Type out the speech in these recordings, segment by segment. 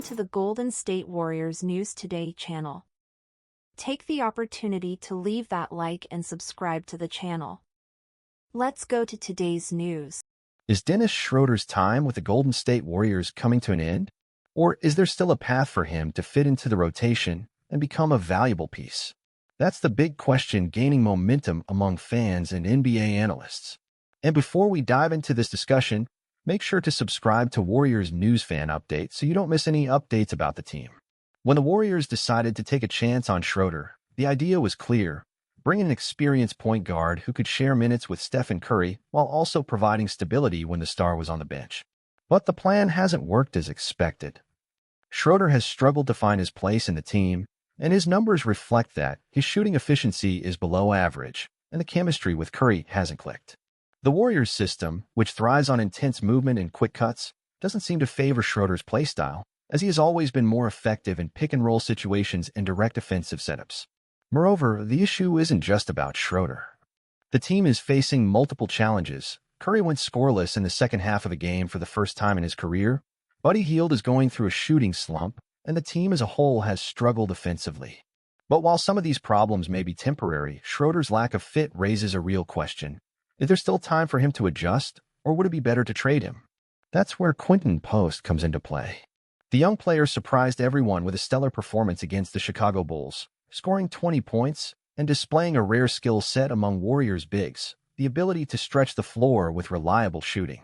to the Golden State Warriors News Today channel. Take the opportunity to leave that like and subscribe to the channel. Let's go to today's news. Is Dennis Schroeder's time with the Golden State Warriors coming to an end? Or is there still a path for him to fit into the rotation and become a valuable piece? That's the big question gaining momentum among fans and NBA analysts. And before we dive into this discussion, make sure to subscribe to Warriors News Fan Update so you don't miss any updates about the team. When the Warriors decided to take a chance on Schroeder, the idea was clear: bring in an experienced point guard who could share minutes with Stephen Curry while also providing stability when the star was on the bench. But the plan hasn't worked as expected. Schroeder has struggled to find his place in the team, and his numbers reflect that. His shooting efficiency is below average, and the chemistry with Curry hasn't clicked. The Warriors' system, which thrives on intense movement and quick cuts, doesn't seem to favor Schroeder's playstyle, as he has always been more effective in pick-and-roll situations and direct offensive setups. Moreover, the issue isn't just about Schroeder. The team is facing multiple challenges. Curry went scoreless in the second half of the game for the first time in his career. Buddy Hield is going through a shooting slump, and the team as a whole has struggled offensively. But while some of these problems may be temporary, Schroeder's lack of fit raises a real question. Is there still time for him to adjust, or would it be better to trade him? That's where Quinton Post comes into play. The young player surprised everyone with a stellar performance against the Chicago Bulls, scoring 20 points and displaying a rare skill set among Warriors bigs: the ability to stretch the floor with reliable shooting.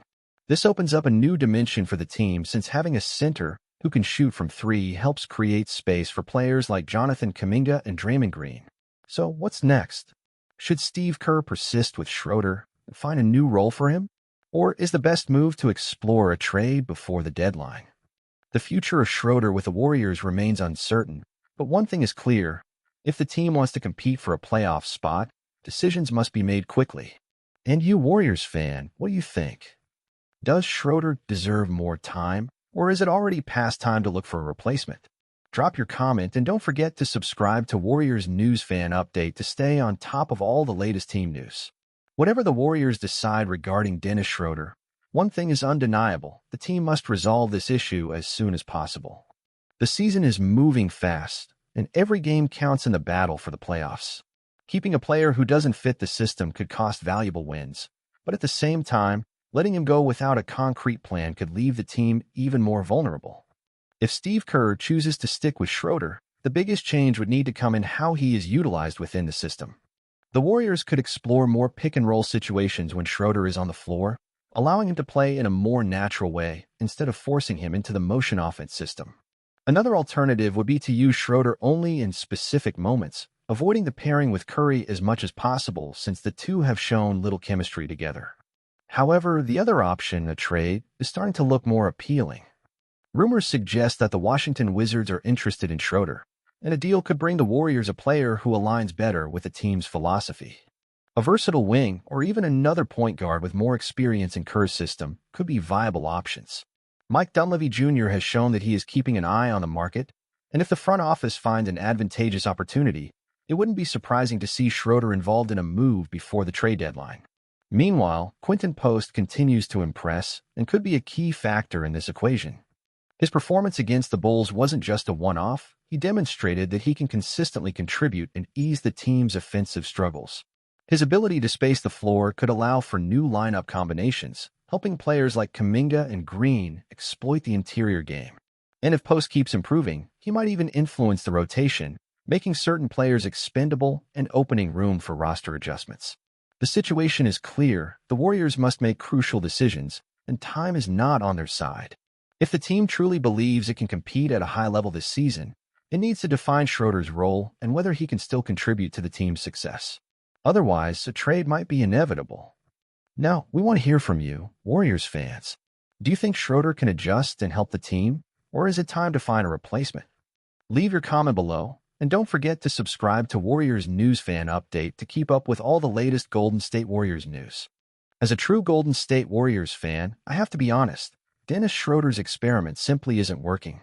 This opens up a new dimension for the team, since having a center who can shoot from three helps create space for players like Jonathan Kuminga and Draymond Green. So what's next? Should Steve Kerr persist with Schroeder and find a new role for him? Or is the best move to explore a trade before the deadline? The future of Schroeder with the Warriors remains uncertain, but one thing is clear: if the team wants to compete for a playoff spot, decisions must be made quickly. And you, Warriors fan, what do you think? Does Schroeder deserve more time, or is it already past time to look for a replacement? Drop your comment and don't forget to subscribe to Warriors News Fan Update to stay on top of all the latest team news. Whatever the Warriors decide regarding Dennis Schroeder, one thing is undeniable: the team must resolve this issue as soon as possible. The season is moving fast, and every game counts in the battle for the playoffs. Keeping a player who doesn't fit the system could cost valuable wins, but at the same time, letting him go without a concrete plan could leave the team even more vulnerable. If Steve Kerr chooses to stick with Schroeder, the biggest change would need to come in how he is utilized within the system. The Warriors could explore more pick-and-roll situations when Schroeder is on the floor, allowing him to play in a more natural way instead of forcing him into the motion offense system. Another alternative would be to use Schroeder only in specific moments, avoiding the pairing with Curry as much as possible, since the two have shown little chemistry together. However, the other option, a trade, is starting to look more appealing. Rumors suggest that the Washington Wizards are interested in Schroeder, and a deal could bring the Warriors a player who aligns better with the team's philosophy. A versatile wing, or even another point guard with more experience in Kerr's system, could be viable options. Mike Dunleavy Jr. has shown that he is keeping an eye on the market, and if the front office finds an advantageous opportunity, it wouldn't be surprising to see Schroeder involved in a move before the trade deadline. Meanwhile, Quinton Post continues to impress and could be a key factor in this equation. His performance against the Bulls wasn't just a one-off. He demonstrated that he can consistently contribute and ease the team's offensive struggles. His ability to space the floor could allow for new lineup combinations, helping players like Kuminga and Green exploit the interior game. And if Post keeps improving, he might even influence the rotation, making certain players expendable and opening room for roster adjustments. The situation is clear: the Warriors must make crucial decisions, and time is not on their side. If the team truly believes it can compete at a high level this season, it needs to define Schroeder's role and whether he can still contribute to the team's success. Otherwise, a trade might be inevitable. Now, we want to hear from you, Warriors fans. Do you think Schroeder can adjust and help the team, or is it time to find a replacement? Leave your comment below, and don't forget to subscribe to Warriors News Fan Update to keep up with all the latest Golden State Warriors news. As a true Golden State Warriors fan, I have to be honest: Dennis Schroeder's experiment simply isn't working.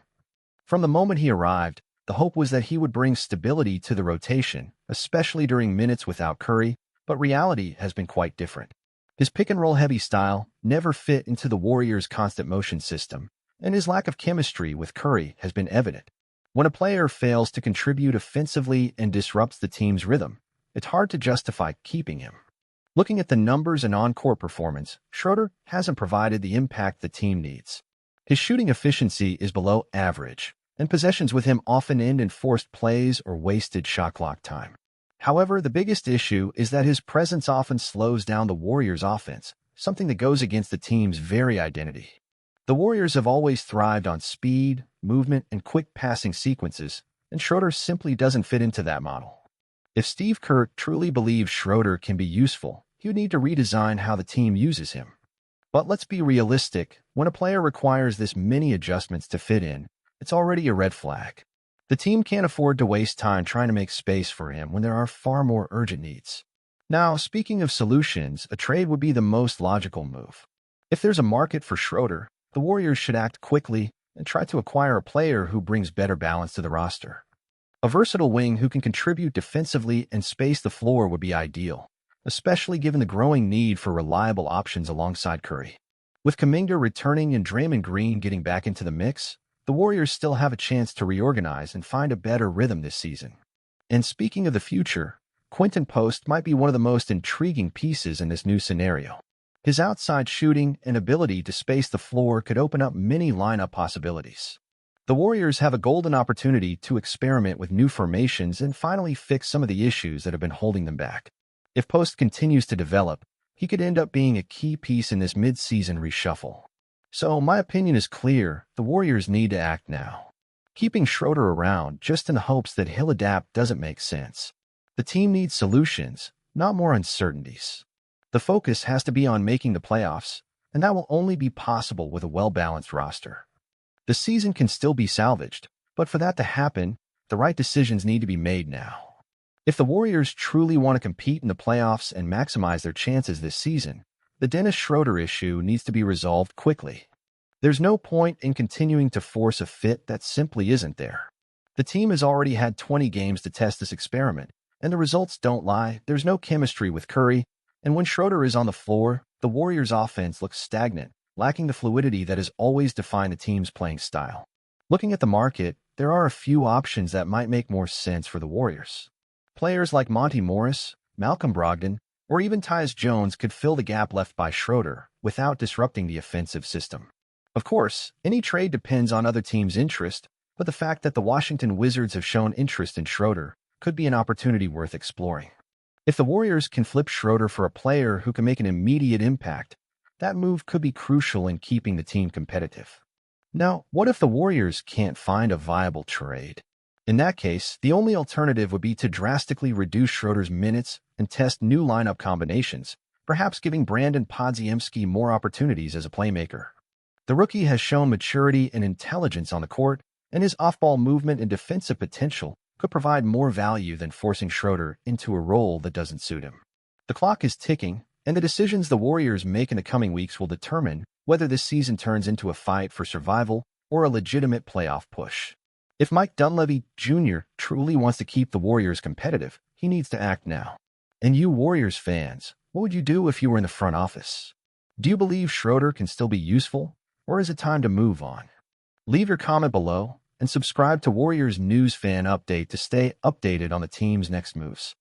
From the moment he arrived, the hope was that he would bring stability to the rotation, especially during minutes without Curry, but reality has been quite different. His pick-and-roll heavy style never fit into the Warriors' constant motion system, and his lack of chemistry with Curry has been evident. When a player fails to contribute offensively and disrupts the team's rhythm, it's hard to justify keeping him. Looking at the numbers and on-court performance, Schroeder hasn't provided the impact the team needs. His shooting efficiency is below average, and possessions with him often end in forced plays or wasted shot clock time. However, the biggest issue is that his presence often slows down the Warriors' offense, something that goes against the team's very identity. The Warriors have always thrived on speed, movement, and quick passing sequences, and Schroeder simply doesn't fit into that model. If Steve Kerr truly believes Schroeder can be useful, he would need to redesign how the team uses him. But let's be realistic. When a player requires this many adjustments to fit in, it's already a red flag. The team can't afford to waste time trying to make space for him when there are far more urgent needs. Now, speaking of solutions, a trade would be the most logical move. If there's a market for Schroeder, the Warriors should act quickly and try to acquire a player who brings better balance to the roster. A versatile wing who can contribute defensively and space the floor would be ideal, especially given the growing need for reliable options alongside Curry. With Kuminga returning and Draymond Green getting back into the mix, the Warriors still have a chance to reorganize and find a better rhythm this season. And speaking of the future, Quinton Post might be one of the most intriguing pieces in this new scenario. His outside shooting and ability to space the floor could open up many lineup possibilities. The Warriors have a golden opportunity to experiment with new formations and finally fix some of the issues that have been holding them back. If Post continues to develop, he could end up being a key piece in this mid-season reshuffle. So my opinion is clear, the Warriors need to act now. Keeping Schroeder around just in the hopes that he'll adapt doesn't make sense. The team needs solutions, not more uncertainties. The focus has to be on making the playoffs, and that will only be possible with a well-balanced roster. The season can still be salvaged, but for that to happen, the right decisions need to be made now. If the Warriors truly want to compete in the playoffs and maximize their chances this season, the Dennis Schroeder issue needs to be resolved quickly. There's no point in continuing to force a fit that simply isn't there. The team has already had 20 games to test this experiment, and the results don't lie. There's no chemistry with Curry, and when Schroeder is on the floor, the Warriors' offense looks stagnant, lacking the fluidity that has always defined the team's playing style. Looking at the market, there are a few options that might make more sense for the Warriors. Players like Monty Morris, Malcolm Brogdon, or even Tyus Jones could fill the gap left by Schroeder without disrupting the offensive system. Of course, any trade depends on other teams' interest, but the fact that the Washington Wizards have shown interest in Schroeder could be an opportunity worth exploring. If the Warriors can flip Schroeder for a player who can make an immediate impact, that move could be crucial in keeping the team competitive. Now, what if the Warriors can't find a viable trade? In that case, the only alternative would be to drastically reduce Schroeder's minutes and test new lineup combinations, perhaps giving Brandon Podziemski more opportunities as a playmaker. The rookie has shown maturity and intelligence on the court, and his off-ball movement and defensive potential could provide more value than forcing Schroeder into a role that doesn't suit him. The clock is ticking, and the decisions the Warriors make in the coming weeks will determine whether this season turns into a fight for survival or a legitimate playoff push. If Mike Dunleavy Jr. truly wants to keep the Warriors competitive, he needs to act now. And you Warriors fans, what would you do if you were in the front office? Do you believe Schroeder can still be useful, or is it time to move on? Leave your comment below and subscribe to Warriors News Fan Update to stay updated on the team's next moves.